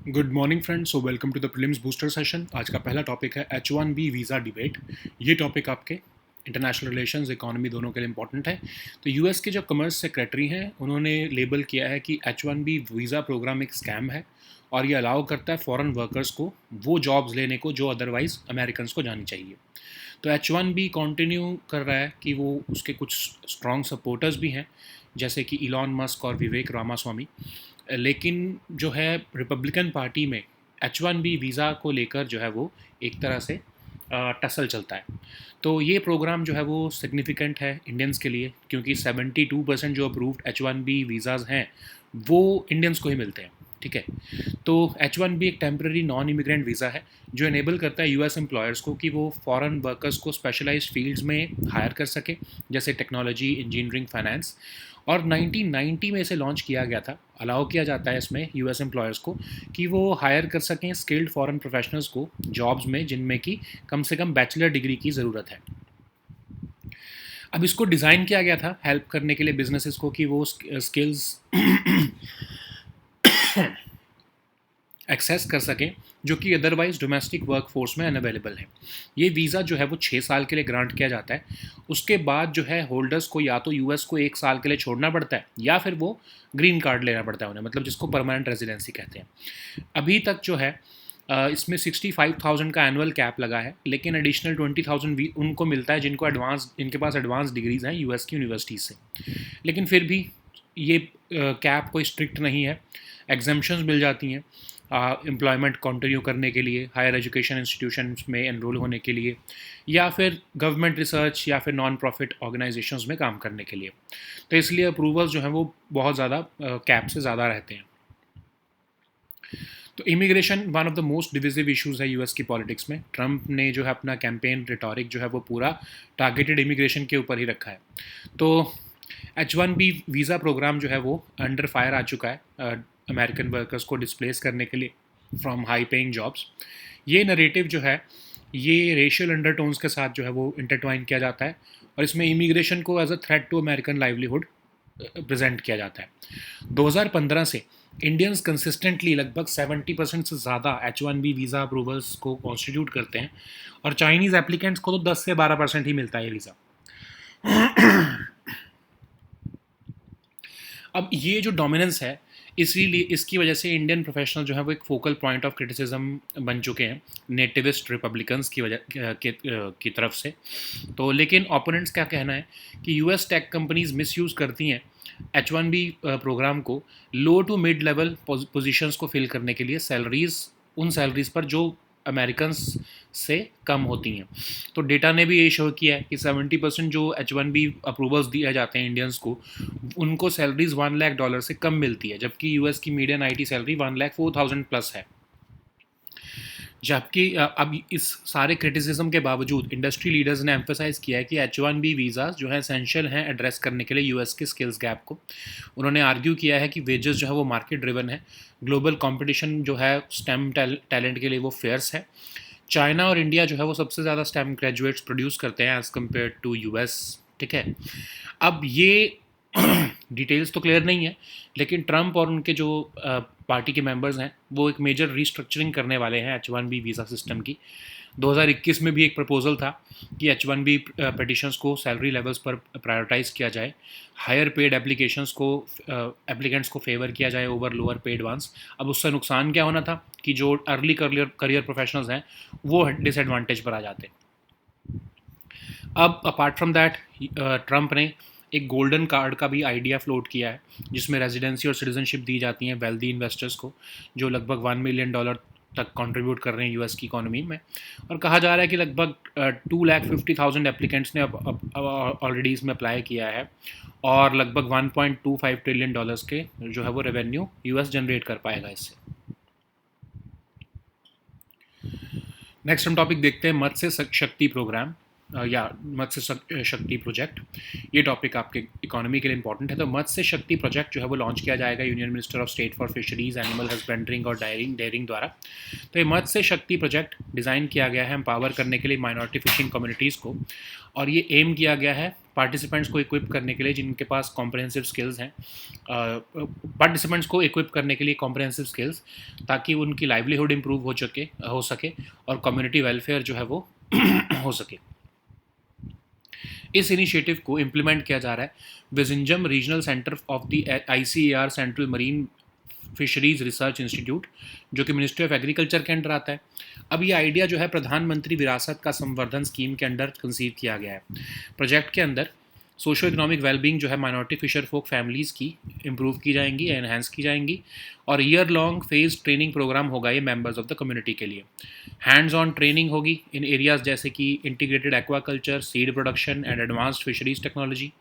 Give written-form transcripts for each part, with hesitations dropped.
Good morning friends, so welcome to the prelims booster session. आज का पहला topic है H1B वीज़ा डिबेट। ये टॉपिक आपके इंटरनेशनल रिलेशंस, इकोनॉमी दोनों के लिए इंपॉर्टेंट है। तो यूएस के जो कमर्स सेक्रेटरी हैं उन्होंने लेबल किया है कि H1B वीज़ा प्रोग्राम एक स्कैम है और ये अलाउ करता है फॉरेन वर्कर्स को वो जॉब्स लेने को जो अदरवाइज अमेरिकन को जानी चाहिए। तो H1B कंटिन्यू कर रहा है कि वो उसके कुछ स्ट्रॉन्ग सपोर्टर्स भी हैं, जैसे कि इलॉन मस्क और विवेक रामास्वामी। लेकिन जो है रिपब्लिकन पार्टी में H1B वीज़ा को लेकर जो है वो एक तरह से टसल चलता है। तो ये प्रोग्राम जो है वो सिग्निफिकेंट है इंडियंस के लिए, क्योंकि 72% जो अप्रूव्ड H1B वीज़ाज़ हैं वो इंडियंस को ही मिलते हैं। ठीक है, तो H1B एक टेम्प्रेरी नॉन इमिग्रेंट वीज़ा है जो इनेबल करता है यूएस एम्प्लॉयर्स को कि वो फॉरेन वर्कर्स को स्पेशलाइज्ड फील्ड्स में हायर कर सके, जैसे टेक्नोलॉजी, इंजीनियरिंग, फाइनेंस। और 1990 में इसे लॉन्च किया गया था। अलाउ किया जाता है इसमें यूएस एम्प्लॉयर्स को कि वो हायर कर सकें स्किल्ड फॉरेन प्रोफेशनल्स को जॉब्स में जिनमें कि कम से कम बैचलर डिग्री की ज़रूरत है। अब इसको डिज़ाइन किया गया था हेल्प करने के लिए बिजनेसेस को कि वो स्किल्स एक्सेस कर सकें जो कि अदरवाइज डोमेस्टिक वर्क फोर्स में अनअवेलेबल है। ये वीज़ा जो है वो 6 साल के लिए ग्रांट किया जाता है। उसके बाद जो है होल्डर्स को या तो यूएस को 1 साल के लिए छोड़ना पड़ता है या फिर वो ग्रीन कार्ड लेना पड़ता है उन्हें, मतलब जिसको परमानेंट रेजिडेंसी कहते हैं। अभी तक जो है इसमें 65,000 का एनुअल कैप लगा है, लेकिन एडिशनल 20,000 उनको मिलता है जिनके पास एडवांस डिग्रीज हैं यूएस की यूनिवर्सिटीज़ से। लेकिन फिर भी ये कैप कोई स्ट्रिक्ट नहीं है, एग्जेम्पशंस मिल जाती हैं एम्प्लॉयमेंट कंटिन्यू करने के लिए, हायर एजुकेशन इंस्टीट्यूशंस में एनरोल होने के लिए, या फिर गवर्नमेंट रिसर्च या फिर नॉन प्रॉफिट ऑर्गेनाइजेशंस में काम करने के लिए। तो इसलिए अप्रूवल्स जो हैं वो बहुत ज़्यादा कैप से ज़्यादा रहते हैं। तो immigration one of the most divisive issues है यूएस की पॉलिटिक्स में। ट्रंप ने जो है अपना कैंपेन रिटॉरिक जो है वो पूरा टारगेटेड इमिग्रेशन के ऊपर ही रखा है। तो H1B वीज़ा प्रोग्राम जो है वो अंडर फायर आ चुका है अमेरिकन वर्कर्स को डिस्प्लेस करने के लिए फ्रॉम हाई पेइंग जॉब्स। ये नरेटिव जो है ये रेशियल अंडरटोन्स के साथ जो है वो इंटरट्वाइन किया जाता है और इसमें इमिग्रेशन को as a threat to American livelihood present किया जाता है। 2015 से इंडियंस कंसिस्टेंटली लगभग 70% से ज़्यादा H1B वीज़ा अप्रूवल्स को कॉन्स्टिट्यूट करते हैं और चाइनीज़ एप्लीकेंट्स को तो 10 से 12% ही मिलता है ये वीज़ा। अब ये जो डोमिनेंस है, इसीलिए इसकी वजह से इंडियन प्रोफेशनल जो है वो एक फोकल पॉइंट ऑफ क्रिटिसिज्म बन चुके हैं नेटिविस्ट रिपब्लिकन्स की वजह की तरफ से। तो लेकिन ओपोनेंट्स क्या कहना है कि यूएस टेक कंपनीज मिसयूज़ करती हैं H1B प्रोग्राम को लो टू मिड लेवल पोजीशंस को फिल करने के लिए, उन सैलरीज पर जो अमेरिकन्स से कम होती हैं। तो डेटा ने भी ये शो किया है कि 70% जो H1B अप्रूवल्स दिए जाते हैं इंडियंस को, उनको सैलरीज $1 लाख से कम मिलती है, जबकि यूएस की मीडियन आईटी सैलरी 1,04,000 प्लस है। जबकि अब इस सारे क्रिटिसिज्म के बावजूद इंडस्ट्री लीडर्स ने एम्फोसाइज़ किया है कि H1B वीज़ाज जो है एसेंशियल हैं एड्रेस करने के लिए यूएस के स्किल्स गैप को। उन्होंने आर्ग्यू किया है कि वेजेस जो है वो मार्केट ड्रिवन है, ग्लोबल कंपटीशन जो है स्टेम टैलेंट के लिए वो फेयर्स है। चाइना और इंडिया जो है वो सबसे ज़्यादा स्टेम ग्रेजुएट्स प्रोड्यूस करते हैं एज़ कम्पेयर टू यूएस। ठीक है, अब ये डिटेल्स तो क्लियर नहीं है, लेकिन ट्रंप और उनके जो पार्टी के मेंबर्स हैं वो एक मेजर रीस्ट्रक्चरिंग करने वाले हैं H1B वीज़ा सिस्टम की। 2021 में भी एक प्रपोजल था कि H1B पिटिशंस को सैलरी लेवल्स पर प्रायोरिटाइज किया जाए, हायर पेड एप्लीकेंट्स को फेवर किया जाए ओवर लोअर पेड वंस। अब उससे नुकसान क्या होना था कि जो अर्ली करियर प्रोफेशनल्स हैं वो डिसएडवांटेज पर आ जाते। अब अपार्ट फ्रॉम दैट ट्रंप ने एक गोल्डन कार्ड का भी आइडिया फ्लोट किया है, जिसमें रेजिडेंसी और सिटीजनशिप दी जाती हैं वेल्दी इन्वेस्टर्स को जो लगभग $1 मिलियन तक कंट्रीब्यूट कर रहे हैं यूएस की इकोनॉमी में। और कहा जा रहा है कि लगभग 2,50,000 एप्लीकेंट्स ने ऑलरेडी इसमें अप्लाई किया है और लगभग $1.25 ट्रिलियन के जो है वो रेवेन्यू यूएस जनरेट कर पाएगा इससे। नेक्स्ट हम टॉपिक देखते हैं मत्स्य शक्ति प्रोग्राम। या मत्स्य शक्ति प्रोजेक्ट, ये टॉपिक आपके इकोनॉमी के लिए इंपॉर्टेंट है। तो मत्स्य शक्ति प्रोजेक्ट जो है वो लॉन्च किया जाएगा union minister of state for fisheries, animal husbandry और डेयरिंग द्वारा। तो ये मत्स्य शक्ति प्रोजेक्ट डिज़ाइन किया गया है एम्पावर करने के लिए माइनॉरिटी फिशिंग कम्युनिटीज़ को, और ये एम किया गया है पार्टिसिपेंट्स को इक्विप करने के लिए जिनके पास कॉम्प्रहेंसिव स्किल्स हैं, पार्टिसिपेंट्स को इक्विप करने के लिए कॉम्प्रहेंसिव स्किल्स, ताकि उनकी लाइवलीहुड इंप्रूव हो सके और कम्युनिटी वेलफेयर जो है वो हो सके। इस इनिशिएटिव को इम्प्लीमेंट किया जा रहा है Vizhinjam regional centre of the ICAR central marine fisheries research institute, जो कि मिनिस्ट्री ऑफ एग्रीकल्चर के अंडर आता है। अब ये आइडिया जो है प्रधानमंत्री विरासत का संवर्धन स्कीम के अंडर कंसीव किया गया है। प्रोजेक्ट के अंदर सोशो इकोनॉमिक वेलबींग जो है माइनॉरिटी फिशर फोक फैमिलीज़ की इम्प्रूव की जाएंगी, एनहेंस की जाएंगी, और year long phase training programme होगा ये मेंबर्स ऑफ द कम्युनिटी के लिए। हैंड्स ऑन ट्रेनिंग होगी इन एरियाज जैसे कि integrated aquaculture, seed production and advanced fisheries technology.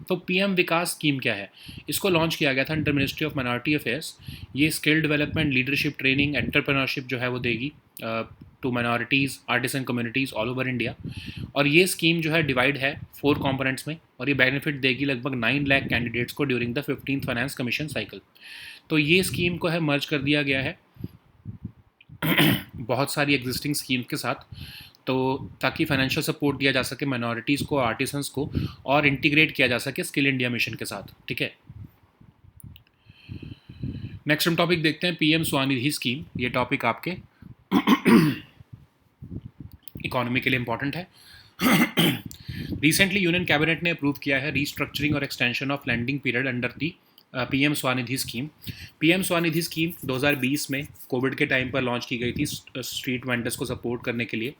तो PM विकास स्कीम क्या है? इसको लॉन्च किया गया था under ministry of minority affairs. ये skill development, leadership training, entrepreneurship जो है वो देगी to minorities, artisan communities all over India. और ये स्कीम जो है डिवाइड है 4 कॉम्पोनेंट्स में, और ये बेनिफिट देगी लगभग 9 लाख कैंडिडेट्स को during the 15th finance commission cycle. तो ये स्कीम को है मर्ज कर दिया गया है बहुत सारी एग्जिस्टिंग स्कीम्स के साथ, तो ताकि फाइनेंशियल सपोर्ट दिया जा सके माइनॉरिटीज़ को, आर्टिसंस को, और इंटीग्रेट किया जा सके स्किल इंडिया मिशन के साथ। ठीक है, नेक्स्ट हम टॉपिक देखते हैं PM स्वनिधि स्कीम। ये टॉपिक आपके इकोनॉमी के लिए इंपॉर्टेंट है। रिसेंटली यूनियन कैबिनेट ने अप्रूव किया है रीस्ट्रक्चरिंग और extension of landing period under the PM Svanidhi scheme. PM Svanidhi scheme 2020 में कोविड के टाइम पर लॉन्च की गई थी स्ट्रीट वेंडर्स को सपोर्ट करने के लिए।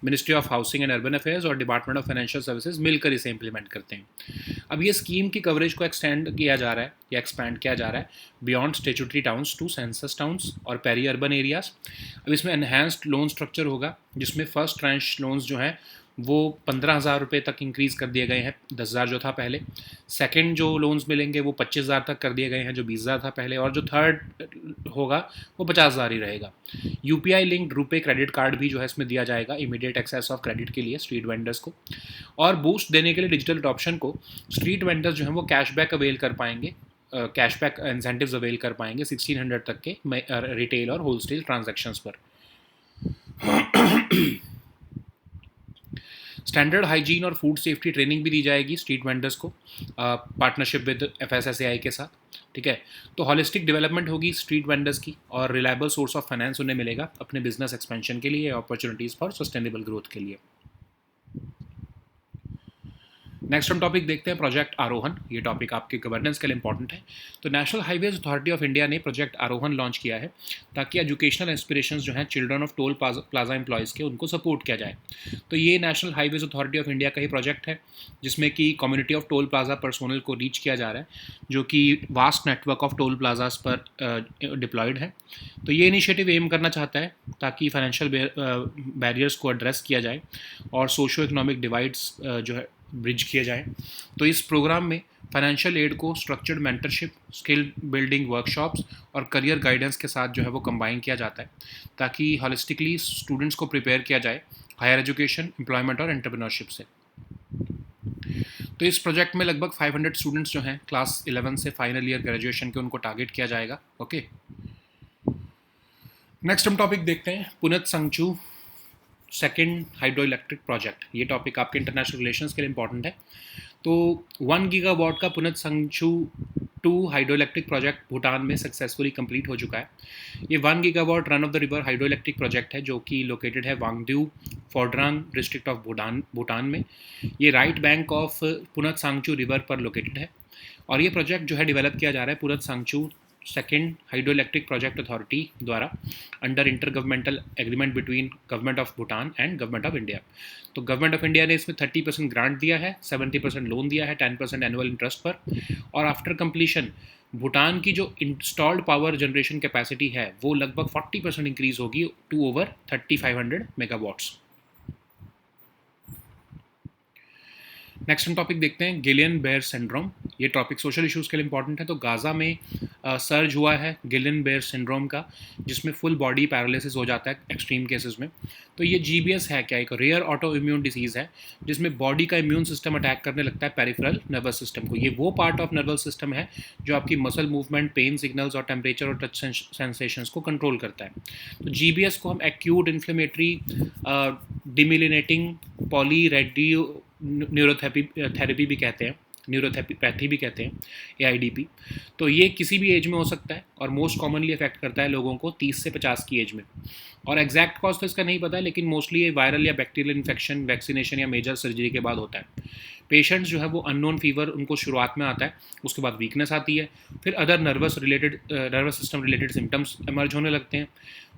Ministry of housing and urban affairs और डिपार्टमेंट ऑफ फाइनेंशियल सर्विसेज मिलकर इसे इंप्लीमेंट करते हैं। अब ये स्कीम की कवरेज को एक्सटेंड किया जा रहा है या एक्सपैंड किया जा रहा है beyond statutory towns to census towns और पेरी अर्बन एरियाज। अब इसमें एनहेंस्ड लोन स्ट्रक्चर होगा, जिसमें फर्स्ट ट्रांच लोन्स जो हैं वो 15,000 रुपये तक इंक्रीज़ कर दिए गए हैं, 10,000 जो था पहले। सेकंड जो लोन्स मिलेंगे वो 25,000 तक कर दिए गए हैं, जो 20,000 था पहले, और जो थर्ड होगा वो 50,000 ही रहेगा। UPI linked RuPay credit card भी जो है इसमें दिया जाएगा इमीडिएट एक्सेस ऑफ क्रेडिट के लिए स्ट्रीट वेंडर्स को। और बूस्ट देने के लिए डिजिटल अडॉप्शन को स्ट्रीट वेंडर्स जो हैं वो कैशबैक अवेल कर पाएंगे, कैशबैक इंसेंटिव्स अवेल कर पाएंगे 1600 तक के रिटेल और होलसेल ट्रांजैक्शंस पर। स्टैंडर्ड हाइजीन और फूड सेफ्टी ट्रेनिंग भी दी जाएगी स्ट्रीट वेंडर्स को पार्टनरशिप विद FSSAI के साथ। ठीक है, तो हॉलिस्टिक डेवलपमेंट होगी स्ट्रीट वेंडर्स की, और रिलायबल सोर्स ऑफ फाइनेंस उन्हें मिलेगा अपने बिजनेस एक्सपेंशन के लिए, अपॉर्चुनिटीज़ फॉर सस्टेनेबल ग्रोथ के लिए। नेक्स्ट हम टॉपिक देखते हैं प्रोजेक्ट आरोहन। ये टॉपिक आपके गवर्नेंस के लिए इंपॉर्टेंट है। तो national highways authority of India ने प्रोजेक्ट आरोहन लॉन्च किया है ताकि एजुकेशनल एस्पिरेशंस जो हैं children of toll plaza employees के, उनको सपोर्ट किया जाए। तो ये national highways authority of India का ही प्रोजेक्ट है, जिसमें कि community of toll plaza personnel को रीच किया जा रहा है, जो कि vast network of toll plazas पर डिप्लॉयड है। तो ये इनिशिएटिव एम करना चाहता है ताकि फाइनेंशियल बैरियर्स को एड्रेस किया जाए और सोशो इकोनॉमिक डिवाइड्स जो है ब्रिज किए जाएँ। तो इस प्रोग्राम में फाइनेंशियल एड को structured mentorship, skill building workshops और करियर गाइडेंस के साथ जो है वो कंबाइन किया जाता है, ताकि हॉलिस्टिकली स्टूडेंट्स को प्रिपेयर किया जाए हायर एजुकेशन, एम्प्लॉयमेंट और एंटरप्रेन्योरशिप से। तो इस प्रोजेक्ट में लगभग 500 स्टूडेंट्स जो हैं क्लास 11 से फाइनल ईयर ग्रेजुएशन के, उनको टारगेट किया जाएगा। ओके, नेक्स्ट हम टॉपिक देखते हैं पुनत संगचू सेकेंड हाइड्रो इलेक्ट्रिक प्रोजेक्ट। ये टॉपिक आपके इंटरनेशनल रिलेशंस के लिए इंपॉर्टेंट है। तो 1 गीगावाट का पुनत संगचू 2 हाइड्रो इलेक्ट्रिक प्रोजेक्ट भूटान में सक्सेसफुली कंप्लीट हो चुका है। ये 1 gigawatt run of the river hydro electric project है, जो कि लोकेटेड है वांगड्यू फोड्रांग डिस्ट्रिक्ट ऑफ भूटान में। ये राइट बैंक ऑफ पुनत सांगचू रिवर पर लोकेटेड है, और ये प्रोजेक्ट जो है डेवलप किया जा रहा है Punatsangchhu second hydro electric project authority द्वारा under inter governmental agreement between government of Bhutan and government of India. तो गवर्नमेंट ऑफ इंडिया ने इसमें 30% ग्रांट दिया है, 70% लोन दिया है 10% एनुअल इंटरेस्ट पर, और आफ्टर कंप्लीशन भूटान की जो इंस्टॉल्ड पावर जनरेशन कैपेसिटी है वो लगभग 40% इंक्रीज होगी टू ओवर 3500 मेगावाट्स। नेक्स्ट हम टॉपिक देखते हैं गिलियन बेयर सिंड्रोम। ये टॉपिक सोशल इश्यूज़ के लिए इंपॉर्टेंट है। तो गाज़ा में सर्ज हुआ है गिलन बेयर सिंड्रोम का, जिसमें फुल बॉडी पैरालिसिस हो जाता है एक्सट्रीम केसेस में। तो ये GBS है क्या? एक रेयर ऑटो इम्यून डिसीज़ है जिसमें बॉडी का इम्यून सिस्टम अटैक करने लगता है पेरिफेरल नर्वस सिस्टम को। ये वो पार्ट ऑफ नर्वस सिस्टम है जो आपकी मसल मूवमेंट, पेन सिग्नल्स और टेम्परेचर और टच सेंसेशंस को कंट्रोल करता है। तो GBS को हम acute inflammatory demyelinating poly radio neurotherapy भी कहते हैं, न्यूरोपैथी भी कहते हैं, AIDP। तो ये किसी भी एज में हो सकता है और मोस्ट कॉमनली अफेक्ट करता है लोगों को 30 से 50 की एज में। और एग्जैक्ट कॉज तो इसका नहीं पता है, लेकिन मोस्टली ये वायरल या बैक्टीरियल इन्फेक्शन, वैक्सीनेशन या मेजर सर्जरी के बाद होता है। पेशेंट्स जो है वो अननोन फीवर उनको शुरुआत में आता है, उसके बाद वीकनेस आती है, फिर other nervous system related symptoms emerge होने लगते हैं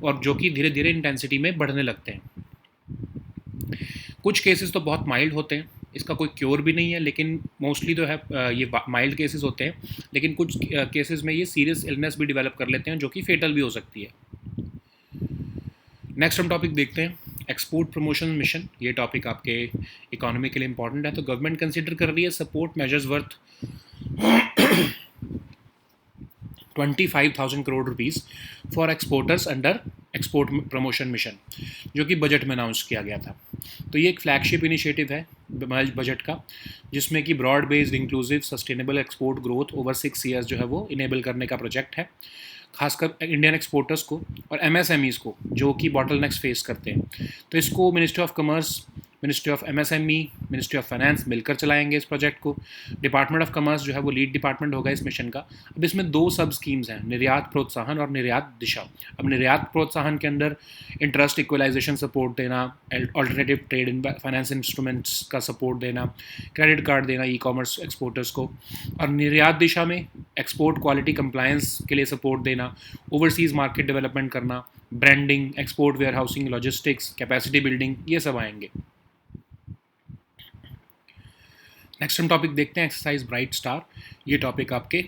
और जो कि धीरे धीरे इंटेंसिटी में बढ़ने लगते हैं। कुछ केसेस तो बहुत माइल्ड होते हैं, इसका कोई क्योर भी नहीं है, लेकिन मोस्टली तो है ये माइल्ड केसेस होते हैं, लेकिन कुछ केसेस में ये सीरियस इलनेस भी डेवलप कर लेते हैं जो कि फेटल भी हो सकती है। नेक्स्ट हम टॉपिक देखते हैं एक्सपोर्ट प्रमोशन मिशन। ये टॉपिक आपके इकोनॉमी के लिए इंपॉर्टेंट है। तो गवर्नमेंट कंसिडर कर रही है support measures worth 25,000 crore rupees for exporters under export promotion mission, जो कि बजट में अनाउंस किया गया था। तो ये एक फ्लैगशिप इनिशिएटिव है बजट का, जिसमें कि broad based inclusive sustainable export growth over 6 years जो है वो इनेबल करने का प्रोजेक्ट है, खासकर इंडियन एक्सपोर्टर्स को और MSMEs को जो कि बॉटलनेक्स फेस करते हैं। तो इसको ministry of commerce, ministry of MSME, ministry of finance मिलकर चलाएंगे इस प्रोजेक्ट को। डिपार्टमेंट ऑफ कॉमर्स जो है वो लीड डिपार्टमेंट होगा इस मिशन का। अब इसमें 2 सब स्कीम्स हैं, निर्यात प्रोत्साहन और निर्यात दिशा। अब निर्यात प्रोत्साहन के अंदर इंटरेस्ट इक्वलाइजेशन सपोर्ट देना, अल्टरनेटिव ट्रेड फाइनेंस इंस्ट्रूमेंट्स का सपोर्ट देना, क्रेडिट कार्ड देना ई-कॉमर्स एक्सपोर्टर्स को। और निर्यात दिशा में एक्सपोर्ट क्वालिटी कंप्लायंस के लिए सपोर्ट देना, ओवरसीज़ मार्केट डेवलपमेंट करना, branding, export warehousing, logistics, capacity building, ये सब आएंगे। नेक्स्ट हम टॉपिक देखते हैं एक्सरसाइज ब्राइट स्टार। ये टॉपिक आपके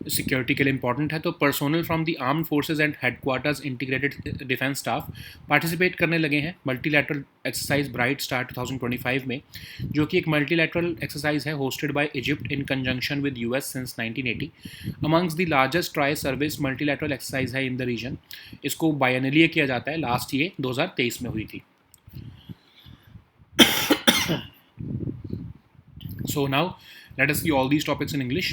सिक्योरिटी के लिए इंपॉर्टेंट है। तो personnel from the armed forces and headquarters integrated defence staff participate करने लगे हैं मल्टीलैटरल एक्सरसाइज ब्राइट स्टार 2025 में, जो कि एक मल्टीलैटरल एक्सरसाइज है hosted by Egypt in conjunction with US since 1980। Amongst the largest tri service multilateral exercise है in the reason. इसको बायनली किया जाता है, लास्ट ये 2023 में हुई थी। So now let us see all these topics in English.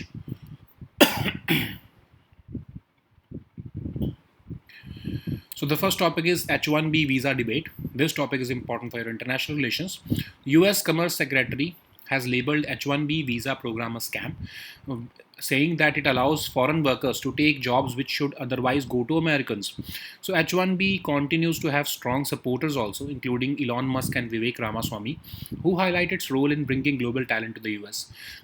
So the first topic is H-1B visa debate. This topic is important for your international relations. US Commerce Secretary has labeled H-1B visa program a scam, saying that it allows foreign workers to take jobs which should otherwise go to Americans. So H-1B continues to have strong supporters also, including Elon Musk and Vivek Ramaswamy, who highlight its role in bringing global talent to the US.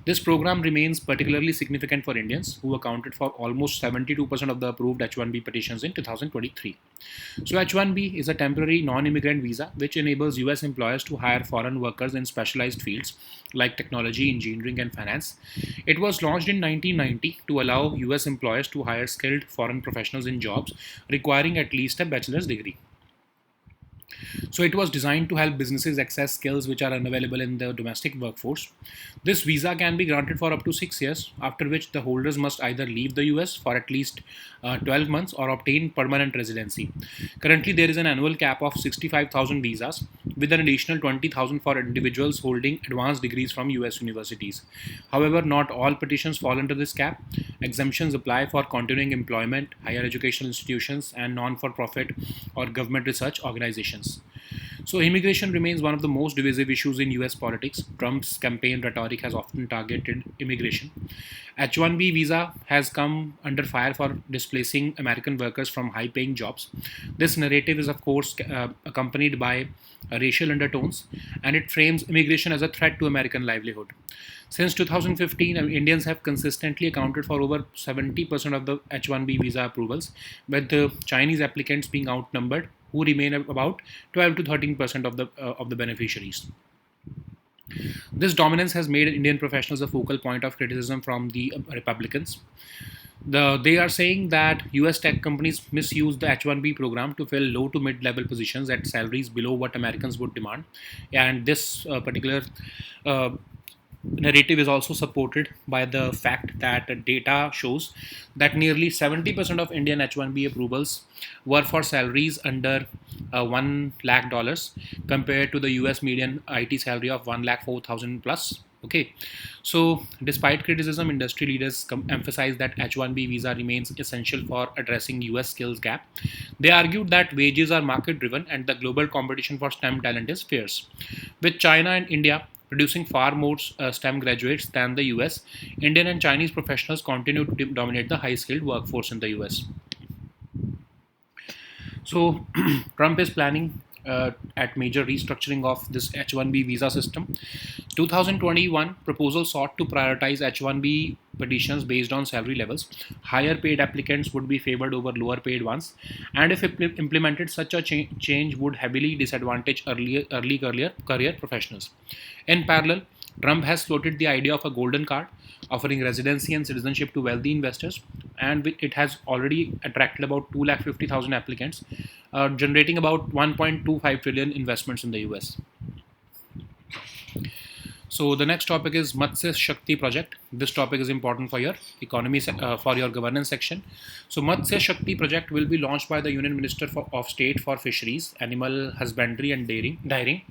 This program remains particularly significant for Indians, who accounted for almost 72% of the approved H-1B petitions in 2023. So H-1B is a temporary non-immigrant visa which enables US employers to hire foreign workers in specialized fields like technology, engineering, and finance. It was launched in 1990 to allow US employers to hire skilled foreign professionals in jobs requiring at least a bachelor's degree. So it was designed to help businesses access skills which are unavailable in the domestic workforce. This visa can be granted for up to 6 years, after which the holders must either leave the US for at least 12 months or obtain permanent residency. Currently, there is an annual cap of 65,000 visas, with an additional 20,000 for individuals holding advanced degrees from US universities. However, not all petitions fall under this cap. Exemptions apply for continuing employment, higher educational institutions, and non-for-profit or government research organizations. So immigration remains one of the most divisive issues in US politics. Trump's campaign rhetoric has often targeted immigration. H-1B visa has come under fire for displacing American workers from high-paying jobs. This narrative is, of course, accompanied by racial undertones, and it frames immigration as a threat to American livelihood. Since 2015, Indians have consistently accounted for over 70% of the H-1B visa approvals, with the Chinese applicants being outnumbered, who remain about 12 to 13% of the beneficiaries. This dominance has made Indian professionals a focal point of criticism from the Republicans. They are saying that US tech companies misuse the H-1B program to fill low to mid-level positions at salaries below what Americans would demand. And this particular narrative is also supported by the fact that data shows that nearly 70% of Indian H1B approvals were for salaries under $1 lakh compared to the US median IT salary of 1 lakh 4,000 plus. Okay, so despite criticism, industry leaders emphasize that H1B visa remains essential for addressing US skills gap. They argued that wages are market driven and the global competition for STEM talent is fierce. With China and India producing far more STEM graduates than the US, Indian and Chinese professionals continue to dominate the high skilled workforce in the US. So, Trump is planning at major restructuring of this H1B visa system. 2021 proposal sought to prioritize H1B petitions based on salary levels. Higher paid applicants would be favored over lower paid ones, and if implemented, such a change would heavily disadvantage early career professionals. In parallel, Trump has floated the idea of a golden card, offering residency and citizenship to wealthy investors, and it has already attracted about 250,000 applicants, generating about 1.25 trillion investments in the US. So the next topic is Matsya Shakti project. This topic is important for your economy, for your governance section. So Matsya Shakti project will be launched by the Union Minister of State for Fisheries, Animal Husbandry and Dairying.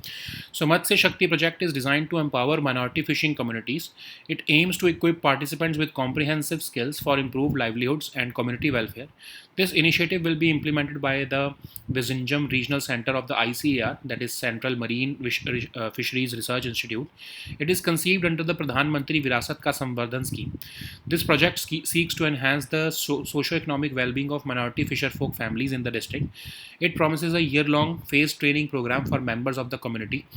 So Matsya Shakti project is designed to empower minority fishing communities. It aims to equip participants with comprehensive skills for improved livelihoods and community welfare. This initiative will be implemented by the Vizhinjam Regional Center of the ICAR, that is Central Marine Fisheries Research Institute. It is conceived under the Pradhan Mantri Virasat Ka Samvardhan scheme. This project seeks to enhance the socio-economic well-being of minority fisherfolk families in the district. It promises a year-long phased training program for members of the community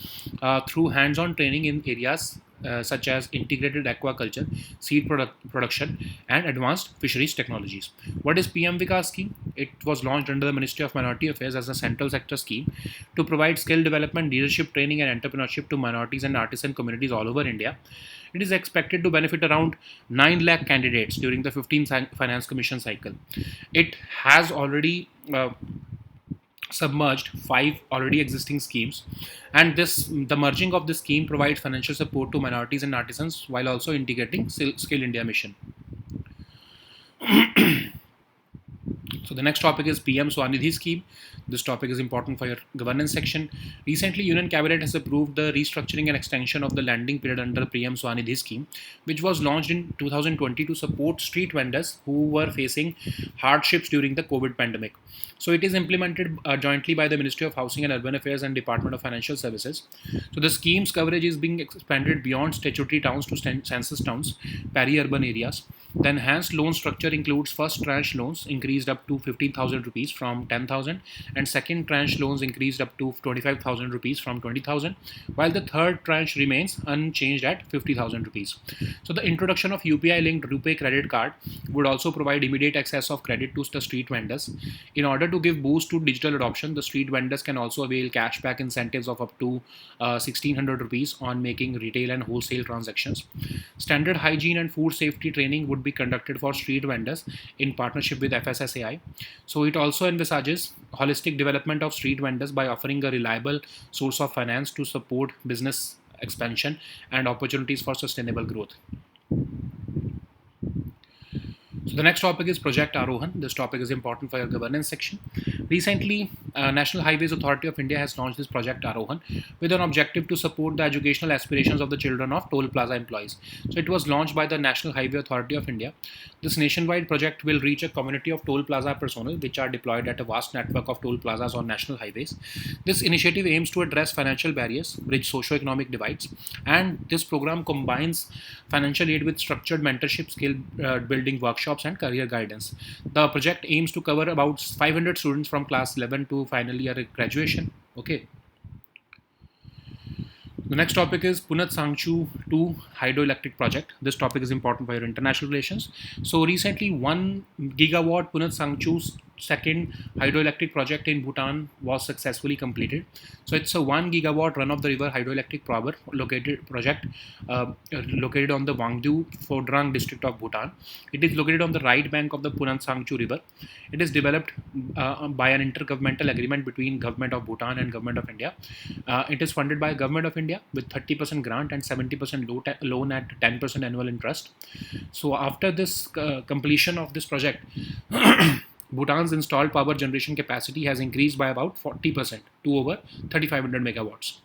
through hands-on training in areas such as integrated aquaculture, seed production, and advanced fisheries technologies. What is PM Vikas scheme? It was launched under the Ministry of Minority Affairs as a central sector scheme to provide skill development, leadership training, and entrepreneurship to minorities and artisan communities all over India. It is expected to benefit around 9 lakh candidates during the 15th Finance Commission cycle. It has already submerged 5 already existing schemes, and the merging of this scheme provides financial support to minorities and artisans while also integrating Skill India mission. So the next topic is PM Swanidhi scheme. This topic is important for your governance section. Recently, Union Cabinet has approved the restructuring and extension of the landing period under PM Swanidhi scheme, which was launched in 2020 to support street vendors who were facing hardships during the COVID pandemic. So it is implemented jointly by the Ministry of Housing and Urban Affairs and Department of Financial Services. So the scheme's coverage is being expanded beyond statutory towns to census towns, peri-urban areas. The enhanced loan structure includes first tranche loans increased up to 15,000 rupees from 10,000, and second tranche loans increased up to 25,000 rupees from 20,000, while the third tranche remains unchanged at 50,000 rupees. So the introduction of UPI linked RuPay credit card would also provide immediate access of credit to the street vendors. In order to give boost to digital adoption, the street vendors can also avail cashback incentives of up to 1,600 rupees on making retail and wholesale transactions. Standard hygiene and food safety training would be conducted for street vendors in partnership with FSSAI. So it also envisages holistic development of street vendors by offering a reliable source of finance to support business expansion and opportunities for sustainable growth. So the next topic is Project Aarohan. This topic is important for your governance section. Recently, National Highways Authority of India has launched this Project Aarohan with an objective to support the educational aspirations of the children of toll plaza employees. So it was launched by the National Highway Authority of India. This nationwide project will reach a community of toll plaza personnel which are deployed at a vast network of toll plazas on national highways. This initiative aims to address financial barriers, bridge socio-economic divides, and this program combines financial aid with structured mentorship, skill building workshops, and career guidance. The project aims to cover about 500 students from class 11 to final year graduation. Okay. The next topic is Punat Sangchu 2 hydroelectric project. This topic is important for your international relations. So recently 1 gigawatt Punat Sangchu second hydroelectric project in Bhutan was successfully completed. So it's a 1 gigawatt run-of-the-river hydroelectric power project located on the Wangdu Phodrang district of Bhutan. It is located on the right bank of the Punan Sangchu River. It is developed by an intergovernmental agreement between Government of Bhutan and Government of India. It is funded by Government of India with 30% grant and 70% loan at 10% annual interest. So after this completion of this project, Bhutan's installed power generation capacity has increased by about 40% to over 3,500 megawatts.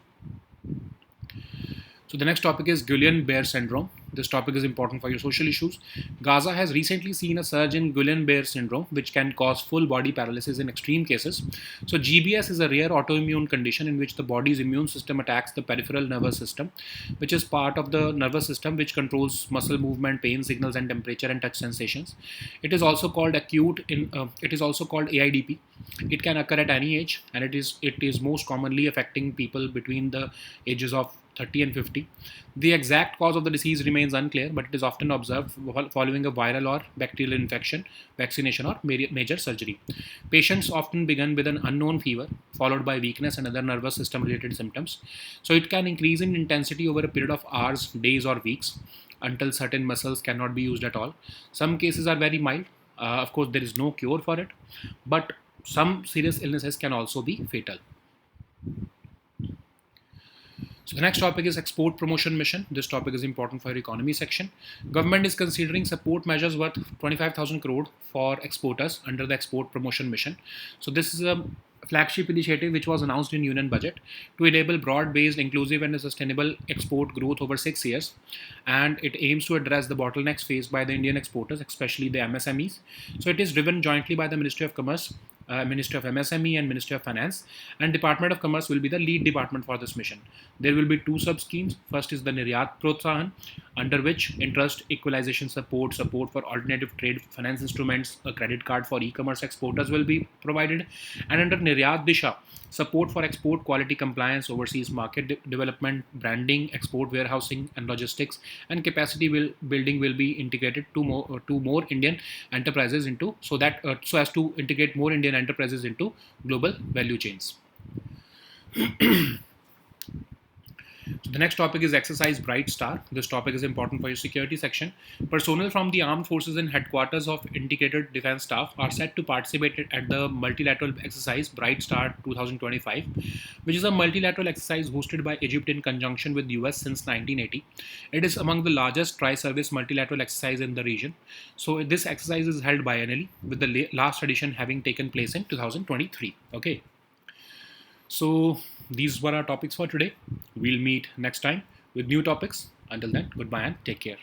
So the next topic is Guillain-Barre syndrome. This topic is important for your social issues. Gaza has recently seen a surge in Guillain-Barre syndrome, which can cause full body paralysis in extreme cases. So GBS is a rare autoimmune condition in which the body's immune system attacks the peripheral nervous system, which is part of the nervous system which controls muscle movement, pain signals, and temperature and touch sensations. It is also called it is also called AIDP. It can occur at any age, and it is most commonly affecting people between the ages of 30 and 50. The exact cause of the disease remains unclear, but it is often observed following a viral or bacterial infection, vaccination, or major surgery. Patients often begin with an unknown fever, followed by weakness and other nervous system related symptoms. So it can increase in intensity over a period of hours, days, or weeks until certain muscles cannot be used at all. Some cases are very mild. Of course, there is no cure for it, but some serious illnesses can also be fatal. So the next topic is export promotion mission. This topic is important for your economy section. Government is considering support measures worth 25,000 crore for exporters under the export promotion mission. So this is a flagship initiative which was announced in Union Budget to enable broad-based, inclusive and sustainable export growth over 6 years. And it aims to address the bottlenecks faced by the Indian exporters, especially the MSMEs. So it is driven jointly by the Ministry of Commerce, Ministry of MSME and Ministry of Finance, and Department of Commerce will be the lead department for this mission. There will be two sub-schemes. First is the Niryat Protsahan, under which interest equalization support for alternative trade finance instruments, a credit card for e-commerce exporters will be provided, and under Niryat Disha, support for export quality compliance, overseas market development, branding, export warehousing and logistics, and capacity building will be integrated to more Indian enterprises so as to integrate more Indian enterprises into global value chains. So the next topic is exercise Bright Star. This topic is important for your security section. Personnel from the armed forces and headquarters of Integrated Defense Staff are set to participate at the multilateral exercise Bright Star 2025, which is a multilateral exercise hosted by Egypt in conjunction with the US since 1980. It is among the largest tri-service multilateral exercise in the region. So this exercise is held biannually, with the last edition having taken place in 2023. Okay. So these were our topics for today. We'll meet next time with new topics. Until then, goodbye and take care.